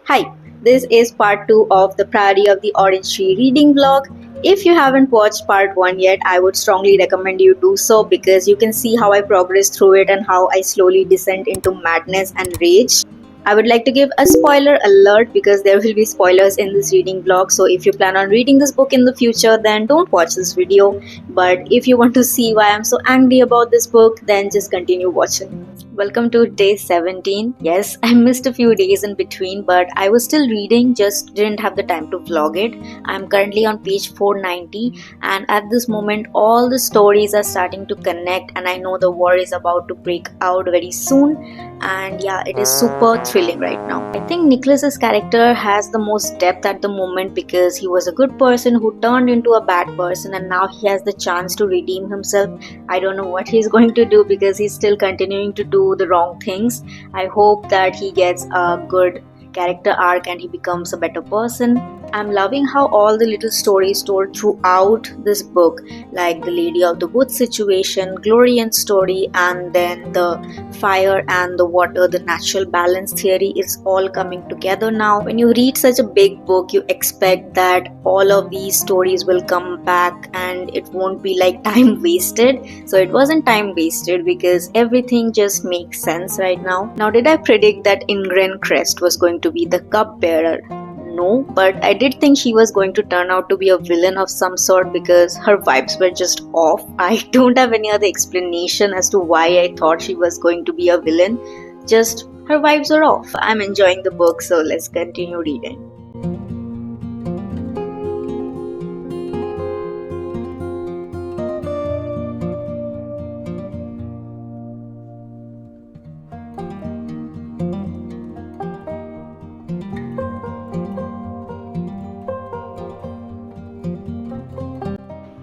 Hi, this is part 2 of the Priory of the Orange Tree reading vlog. If you haven't watched part 1 yet, I would strongly recommend you do so because you can see how I progress through it and how I slowly descend into madness and rage. I would like to give a spoiler alert because there will be spoilers in this reading vlog. So if you plan on reading this book in the future, then don't watch this video. But if you want to see why I'm so angry about this book, then just continue watching. Welcome to day 17. Yes, I missed a few days in between, but I was still reading, just didn't have the time to vlog it. I'm currently on page 490, and at this moment, all the stories are starting to connect, and I know the war is about to break out very soon. And yeah, it is super thrilling right now. I think Nicholas's character has the most depth at the moment because he was a good person who turned into a bad person, and now he has the chance to redeem himself. I don't know what he's going to do because he's still continuing to do the wrong things. I hope that he gets a good character arc and he becomes a better person. I'm loving how all the little stories told throughout this book, like the Lady of the Woods situation, Glorian's story, and then the fire and the water, the natural balance theory is all coming together now. When you read such a big book, you expect that all of these stories will come back and it won't be like time wasted. So it wasn't time wasted because everything just makes sense right now. Now, did I predict that Ingrid Crest was going to be the cupbearer? No, but I did think she was going to turn out to be a villain of some sort because her vibes were just off. I don't have any other explanation as to why I thought she was going to be a villain. Just her vibes are off. I'm enjoying the book, so let's continue reading.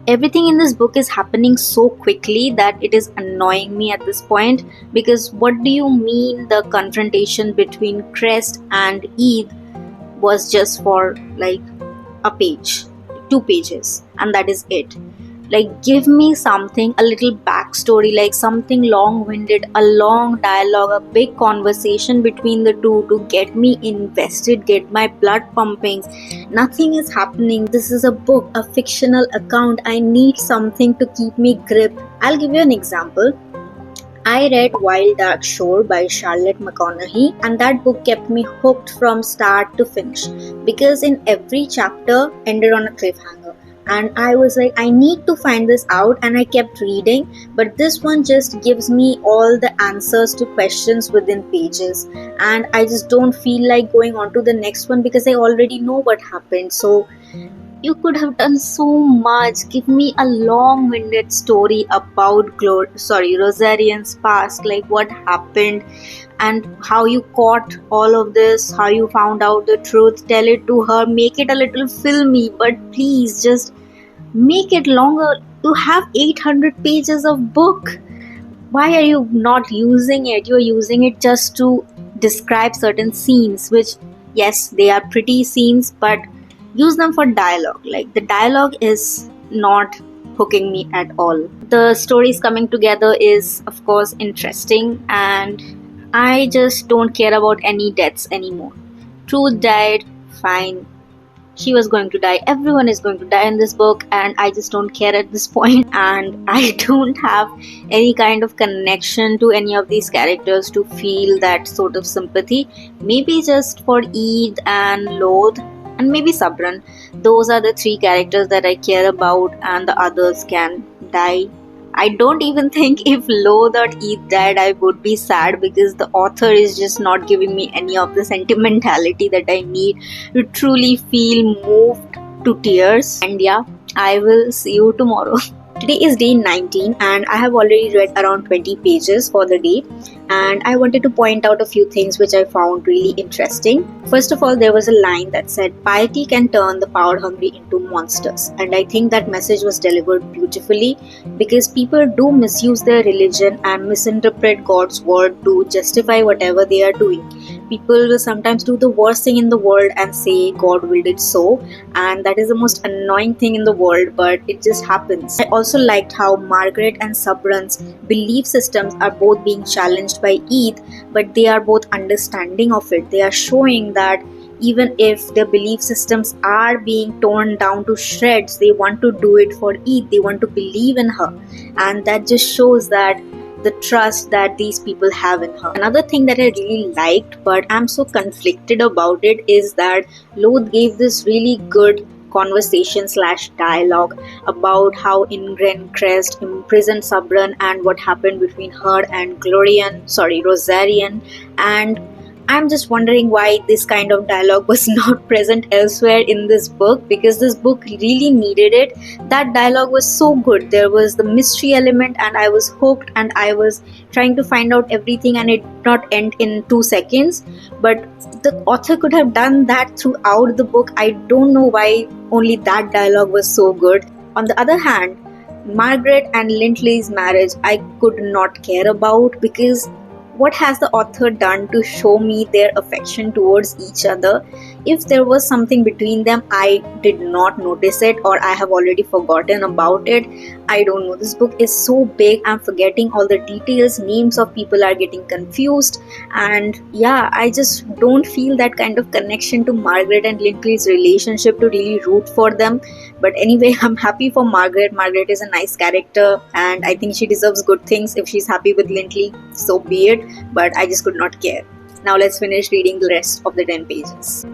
Everything in this book is happening so quickly that it is annoying me at this point because what do you mean the confrontation between Crest and Eid was just for like a page, 2 pages, and that is it? Like, give me something, a little backstory, like something long-winded, a long dialogue, a big conversation between the two to get me invested, get my blood pumping. Nothing is happening. This is a book, a fictional account. I need something to keep me gripped. I'll give you an example. I read Wild Dark Shore by Charlotte McConaughey, and that book kept me hooked from start to finish because in every chapter ended on a cliffhanger. And I was like, I need to find this out, and I kept reading, but this one just gives me all the answers to questions within pages, and I just don't feel like going on to the next one because I already know what happened. So you could have done so much. Give me a long-winded story about Rosarian's past, like what happened and how you caught all of this, how you found out the truth. Tell it to her, make it a little filmy, but please just make it longer. You have 800 pages of book. Why are you not using it? You're using it just to describe certain scenes, which, yes, they are pretty scenes, but use them for dialogue. Like, the dialogue is not hooking me at all. The stories coming together is, of course, interesting, and I just don't care about any deaths anymore. Truth died, fine. She was going to die. Everyone is going to die in this book, and I just don't care at this point. And I don't have any kind of connection to any of these characters to feel that sort of sympathy. Maybe just for Eid and Loth and maybe Sabran. Those are the 3 characters that I care about, and the others can die. I don't even think if Loth or Eid died, I would be sad because the author is just not giving me any of the sentimentality that I need to truly feel moved to tears. And yeah, I will see you tomorrow. Today is day 19 and I have already read around 20 pages for the day, and I wanted to point out a few things which I found really interesting. First of all, there was a line that said, piety can turn the power hungry into monsters, and I think that message was delivered beautifully because people do misuse their religion and misinterpret God's word to justify whatever they are doing. People will sometimes do the worst thing in the world and say God willed it so, and that is the most annoying thing in the world, but it just happens. I also liked how Margaret and Sabran's belief systems are both being challenged by Eid, but they are both understanding of it. They are showing that even if their belief systems are being torn down to shreds, they want to do it for Eid. They want to believe in her, and that just shows that the trust that these people have in her. Another thing that I really liked, but I'm so conflicted about it, is that Loth gave this really good conversation slash dialogue about how Ingrid Crest imprisoned Sabran and what happened between her and Rosarian. And I'm just wondering why this kind of dialogue was not present elsewhere in this book, because this book really needed it. That dialogue was so good. There was the mystery element, and I was hooked, and I was trying to find out everything, and it did not end in 2 seconds. But the author could have done that throughout the book. I don't know why only that dialogue was so good. On the other hand, Margaret and Lintley's marriage I could not care about, because what has the author done to show me their affection towards each other? If there was something between them, I did not notice it, or I have already forgotten about it. I don't know. This book is so big, I'm forgetting all the details, names of people are getting confused, and yeah, I just don't feel that kind of connection to Margaret and Lintley's relationship to really root for them. But anyway, I'm happy for Margaret. Margaret is a nice character, and I think she deserves good things. If she's happy with Lintley, so be it, but I just could not care. Now let's finish reading the rest of the 10 pages.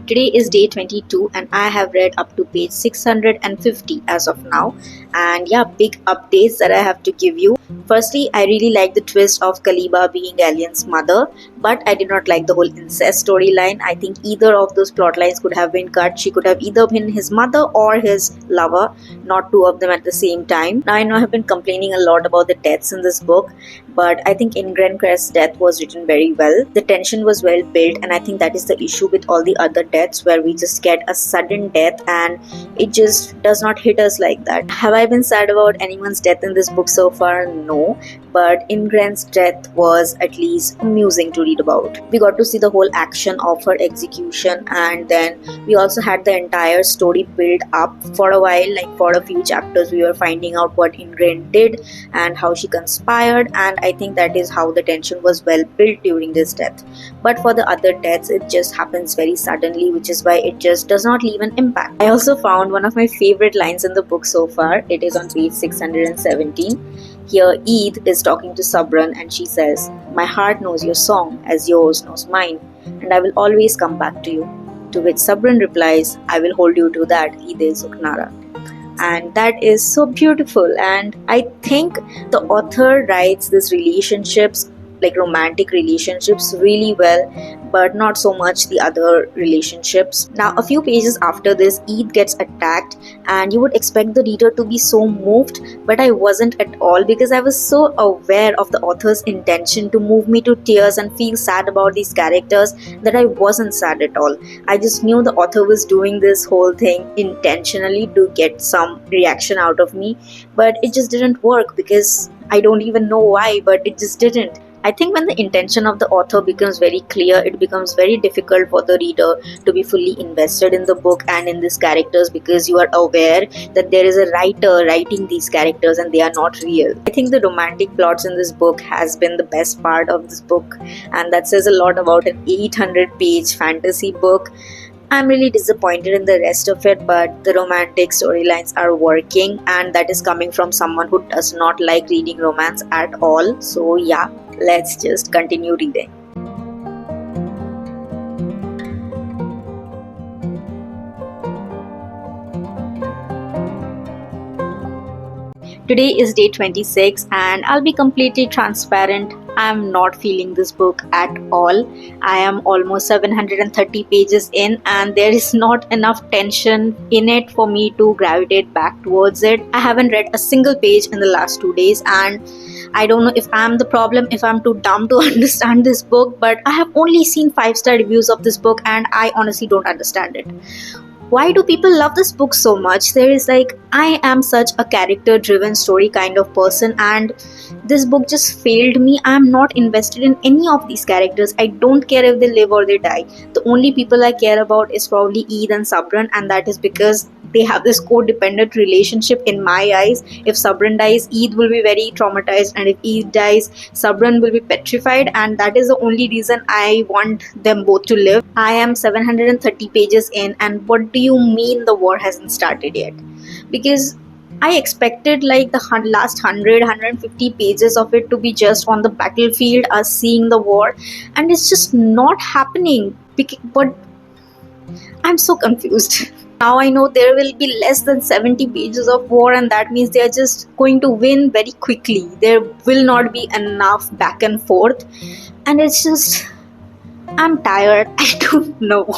Today is day 22 and I have read up to page 650 as of now. And yeah, big updates that I have to give you. Firstly, I really like the twist of Kaliba being Alien's mother, but I did not like the whole incest storyline. I think either of those plot lines could have been cut. She could have either been his mother or his lover, not two of them at the same time. Now I know I have been complaining a lot about the deaths in this book, but I think Ingrid Crest's death was written very well. The tension was well built, and I think that is the issue with all the other deaths, where we just get a sudden death and it just does not hit us like that. Have I been sad about anyone's death in this book so far? No, but Ingrid's death was at least amusing to read about. We got to see the whole action of her execution, and then we also had the entire story built up for a while. Like for a few chapters we were finding out what Ingrid did and how she conspired, and I think that is how the tension was well built during this death. But for the other deaths, it just happens very suddenly, which is why it just does not leave an impact. I also found one of my favorite lines in the book so far. It is on page 617. Here Eid is talking to Sabran and she says, "My heart knows your song as yours knows mine, and I will always come back to you." To which Sabran replies, "I will hold you to that, Eid Suknara." And that is so beautiful, and I think the author writes these relationships, like romantic relationships, really well, but not so much the other relationships. Now a few pages after this, Eid gets attacked and you would expect the reader to be so moved, but I wasn't at all, because I was so aware of the author's intention to move me to tears and feel sad about these characters that I wasn't sad at all. I just knew the author was doing this whole thing intentionally to get some reaction out of me, but it just didn't work, because I don't even know why, but it just didn't. I think when the intention of the author becomes very clear, it becomes very difficult for the reader to be fully invested in the book and in these characters, because you are aware that there is a writer writing these characters and they are not real. I think the romantic plots in this book has been the best part of this book, and that says a lot about an 800-page fantasy book. I'm really disappointed in the rest of it, but the romantic storylines are working, and that is coming from someone who does not like reading romance at all. So yeah, let's just continue reading. Today is day 26 and I'll be completely transparent. I'm not feeling this book at all. I am almost 730 pages in and there is not enough tension in it for me to gravitate back towards it. I haven't read a single page in the last 2 days, and I don't know if I'm the problem, if I'm too dumb to understand this book, but I have only seen 5-star reviews of this book and I honestly don't understand it. Why do people love this book so much? There is I am such a character driven story kind of person, and This book just failed me. I am not invested in any of these characters. I don't care if they live or they die. The only people I care about is probably Eid and Sabran, and that is because they have this codependent relationship in my eyes. If Sabran dies, Eid will be very traumatized, and if Eid dies, Sabran will be petrified, and that is the only reason I want them both to live. I am 730 pages in, and what do you mean the war hasn't started yet? Because I expected like the last 100 pages of it to be just on the battlefield, us seeing the war, and it's just not happening. But I'm so confused. Now I know there will be less than 70 pages of war, and that means they are just going to win very quickly. There will not be enough back and forth, and it's just, I'm tired. I don't know.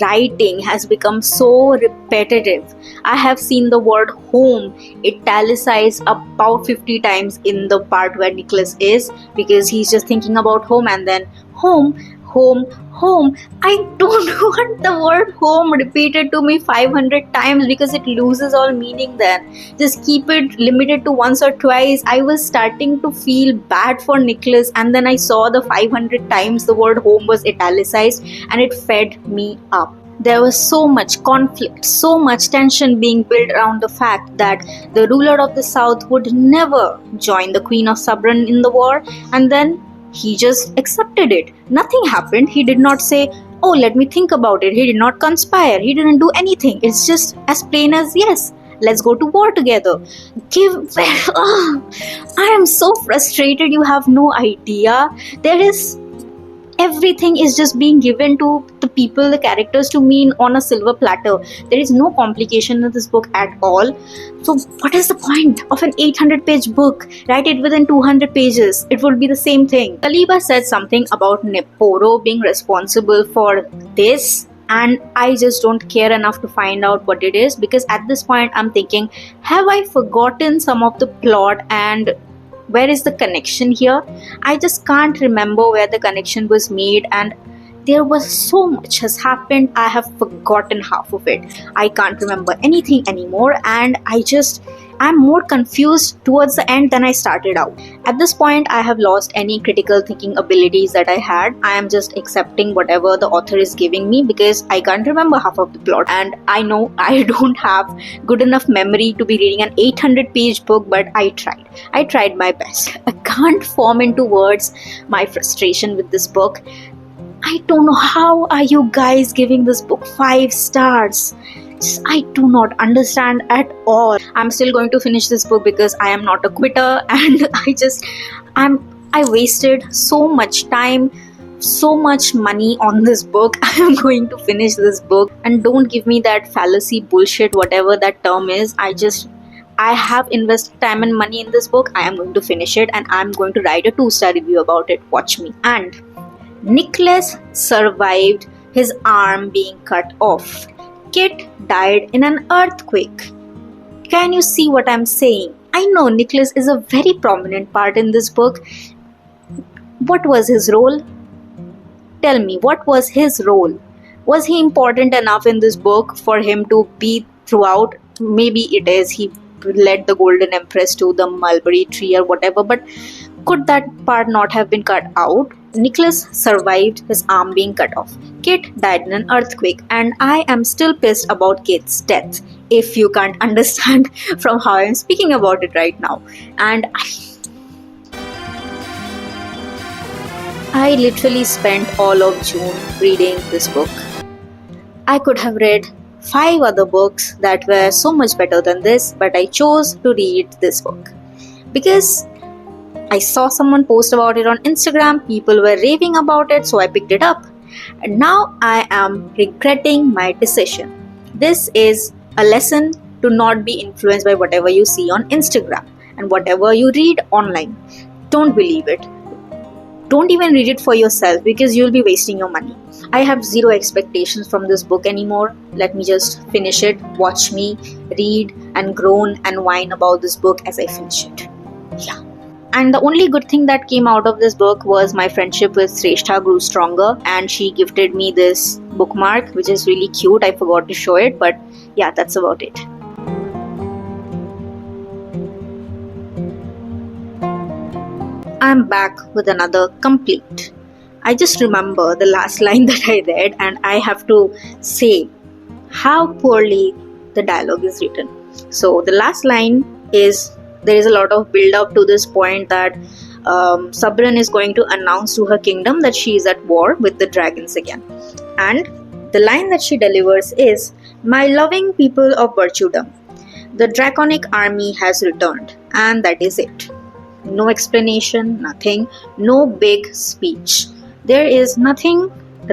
Writing has become so repetitive. I have seen the word home italicized about 50 times in the part where Nicholas is, because he's just thinking about home, and then home, home, home. I don't want the word home repeated to me 500 times because it loses all meaning then. Just keep it limited to once or twice. I was starting to feel bad for Nicholas, and then I saw the 500 times the word home was italicized, and it fed me up. There was so much conflict, so much tension being built around the fact that the ruler of the south would never join the Queen of Sabran in the war, and then he just accepted it. Nothing happened. He did not say, "Oh, let me think about it." He did not conspire. He didn't do anything. It's just as plain as, yes, let's go to war together. I am so frustrated. You have no idea. Everything is just being given to the people, the characters, to mean on a silver platter. There is no complication in this book at all. So what is the point of an 800 page book? Write it within 200 pages. It would be the same thing. Kaliba said something about Neporo being responsible for this, and I just don't care enough to find out what it is, because at this point I'm thinking, have I forgotten some of the plot, and where is the connection here? I just can't remember where the connection was made, and there was so much has happened. I have forgotten half of it. I can't remember anything anymore, and I'm more confused towards the end than I started out. At this point, I have lost any critical thinking abilities that I had. I am just accepting whatever the author is giving me because I can't remember half of the plot, and I know I don't have good enough memory to be reading an 800 page book, but I tried. I tried my best. I can't form into words my frustration with this book. I don't know, how are you guys giving this book 5 stars? I do not understand at all. I'm still going to finish this book because I am not a quitter, and I wasted so much time, so much money on this book. I am going to finish this book, and don't give me that fallacy bullshit, whatever that term is. I have invested time and money in this book. I am going to finish it, and I'm going to write a 2-star review about it. Watch me. And Nicholas survived his arm being cut off. Kit died in an earthquake. Can you see what I'm saying? I know Nicholas is a very prominent part in this book. What was his role? Tell me, what was his role? Was he important enough in this book for him to be throughout? Maybe it is. He led the Golden Empress to the mulberry tree or whatever, but could that part not have been cut out? Nicholas survived his arm being cut off. Kit died in an earthquake, and I am still pissed about Kit's death, if you can't understand from how I'm speaking about it right now. And I literally spent all of June reading this book. I could have read 5 other books that were so much better than this, but I chose to read this book because I saw someone post about it on Instagram. People were raving about it, so I picked it up. And now I am regretting my decision. This is a lesson to not be influenced by whatever you see on Instagram and whatever you read online. Don't believe it. Don't even read it for yourself because you'll be wasting your money. I have zero expectations from this book anymore. Let me just finish it. Watch me read and groan and whine about this book as I finish it. Yeah. And the only good thing that came out of this book was my friendship with Sreshtha grew stronger, and she gifted me this bookmark, which is really cute. I forgot to show it, but yeah, that's about it. I'm back with another complete. I just remember the last line that I read, and I have to say how poorly the dialogue is written. So, the last line is there is a lot of build up to this point that Sabran is going to announce to her kingdom that she is at war with the dragons again. And the line that she delivers is, "My loving people of Birchudam, the draconic army has returned," and that is it. No explanation, nothing, no big speech. There is nothing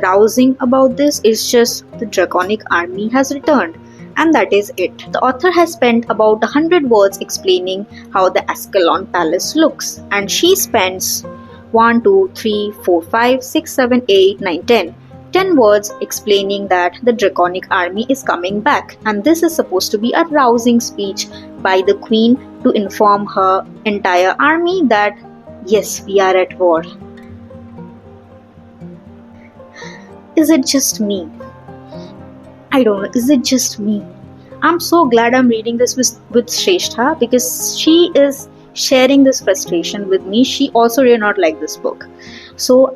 rousing about this, it's just the draconic army has returned. And that is it. The author has spent about 100 words explaining how the Ascalon Palace looks, and she spends 1, 2, 3, 4, 5, 6, 7, 8, 9, 10. 10 words explaining that the draconic army is coming back, and this is supposed to be a rousing speech by the queen to inform her entire army that yes, we are at war. Is it just me? I don't know, is it just me? I'm so glad I'm reading this with Shrestha because she is sharing this frustration with me. She also did not like this book. So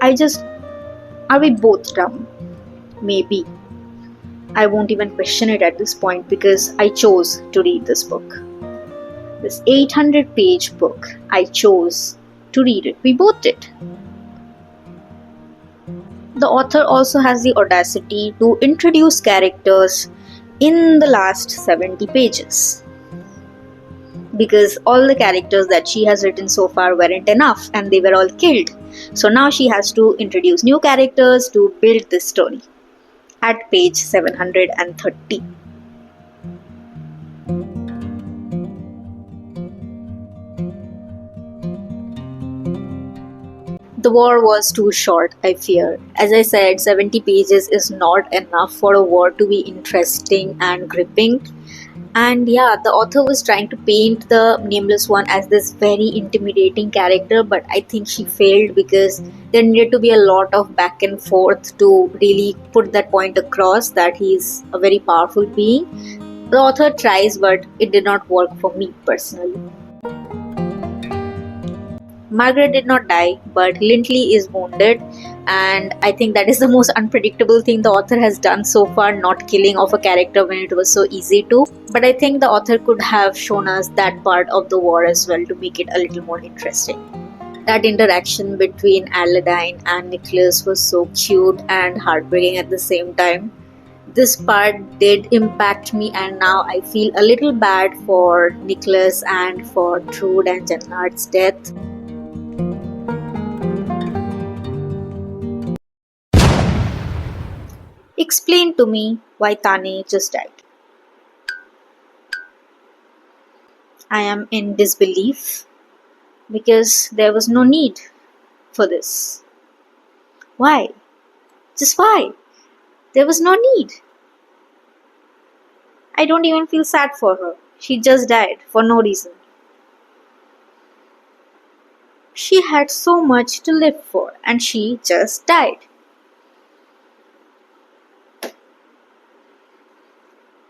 are we both dumb? Maybe. I won't even question it at this point because I chose to read this book. This 800-page book, I chose to read it. We both did. The author also has the audacity to introduce characters in the last 70 pages. Because all the characters that she has written so far weren't enough and they were all killed. So now she has to introduce new characters to build this story. At page 730. The war was too short, I fear. As I said, 70 pages is not enough for a war to be interesting and gripping. And yeah, the author was trying to paint the Nameless One as this very intimidating character, but I think she failed because there needed to be a lot of back and forth to really put that point across that he's a very powerful being. The author tries, but it did not work for me personally. Margaret did not die, but Lindley is wounded, and I think that is the most unpredictable thing the author has done so far, not killing off a character when it was so easy to. But I think the author could have shown us that part of the war as well to make it a little more interesting. That interaction between Aladdin and Nicholas was so cute and heartbreaking at the same time. This part did impact me, and now I feel a little bad for Nicholas and for Trude and Jannard's death. Explain to me why Tane just died. I am in disbelief because there was no need for this. Why? Just why? There was no need. I don't even feel sad for her. She just died for no reason. She had so much to live for and she just died.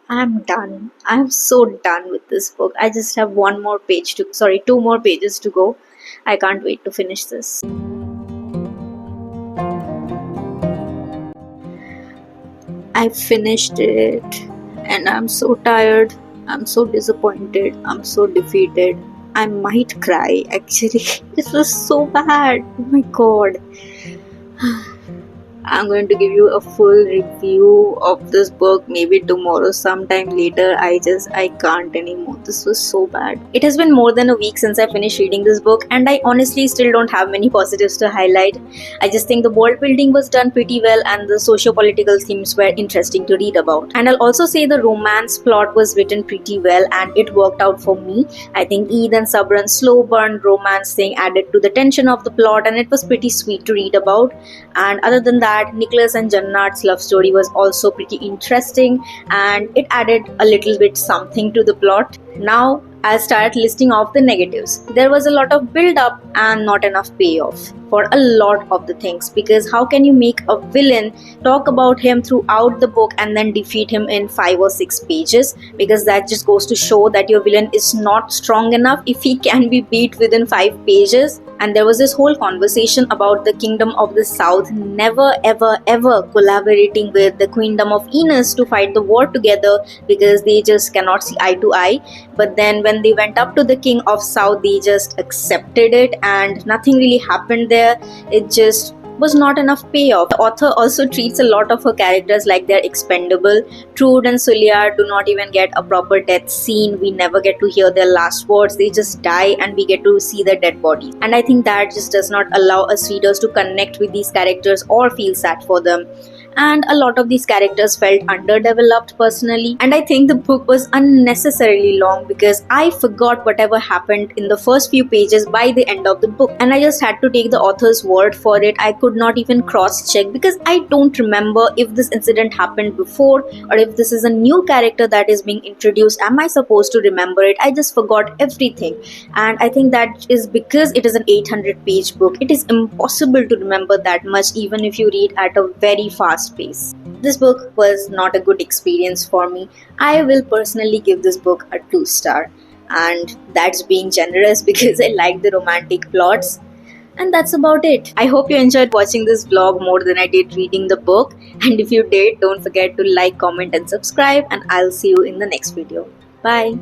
I'm done. I'm so done with this book. I just have two more pages to go. I can't wait to finish this. I finished it and I'm so tired. I'm so disappointed. I'm so defeated. I might cry actually. This was so bad. Oh my god. I'm going to give you a full review of this book maybe tomorrow sometime later. I can't anymore. This was so bad. It has been more than a week since I finished reading this book and I honestly still don't have many positives to highlight. I just think the world building was done pretty well and the socio-political themes were interesting to read about. And I'll also say the romance plot was written pretty well and it worked out for me. I think Eid and Sabran's slow burn romance thing added to the tension of the plot and it was pretty sweet to read about. And other than that, Nicholas and Jannard's love story was also pretty interesting and it added a little bit something to the plot. Now I'll start listing off the negatives. There was a lot of build up and not enough payoff. for a lot of the things, because how can you make a villain, talk about him throughout the book, and then defeat him in 5 or 6 pages? Because that just goes to show that your villain is not strong enough if he can be beat within 5 pages. And there was this whole conversation about the Kingdom of the South never ever ever collaborating with the Queendom of Enos to fight the war together, because they just cannot see eye to eye. But then when they went up to the King of South, they just accepted it and nothing really happened there. It just was not enough payoff. The author also treats a lot of her characters like they're expendable. Trude and Sulia do not even get a proper death scene. We never get to hear their last words. They just die and we get to see their dead bodies. And I think that just does not allow us readers to connect with these characters or feel sad for them. And a lot of these characters felt underdeveloped personally. And I think the book was unnecessarily long, because I forgot whatever happened in the first few pages by the end of the book. And I just had to take the author's word for it. I could not even cross check, because I don't remember if this incident happened before or if this is a new character that is being introduced. Am I supposed to remember it? I just forgot everything. And I think that is because it is an 800-page book. It is impossible to remember that much, even if you read at a very fast pace. This book was not a good experience for me. I will personally give this book a 2 star, and that's being generous because I like the romantic plots. And that's about it. I hope you enjoyed watching this vlog more than I did reading the book. And if you did, don't forget to like, comment and subscribe, and I'll see you in the next video. Bye.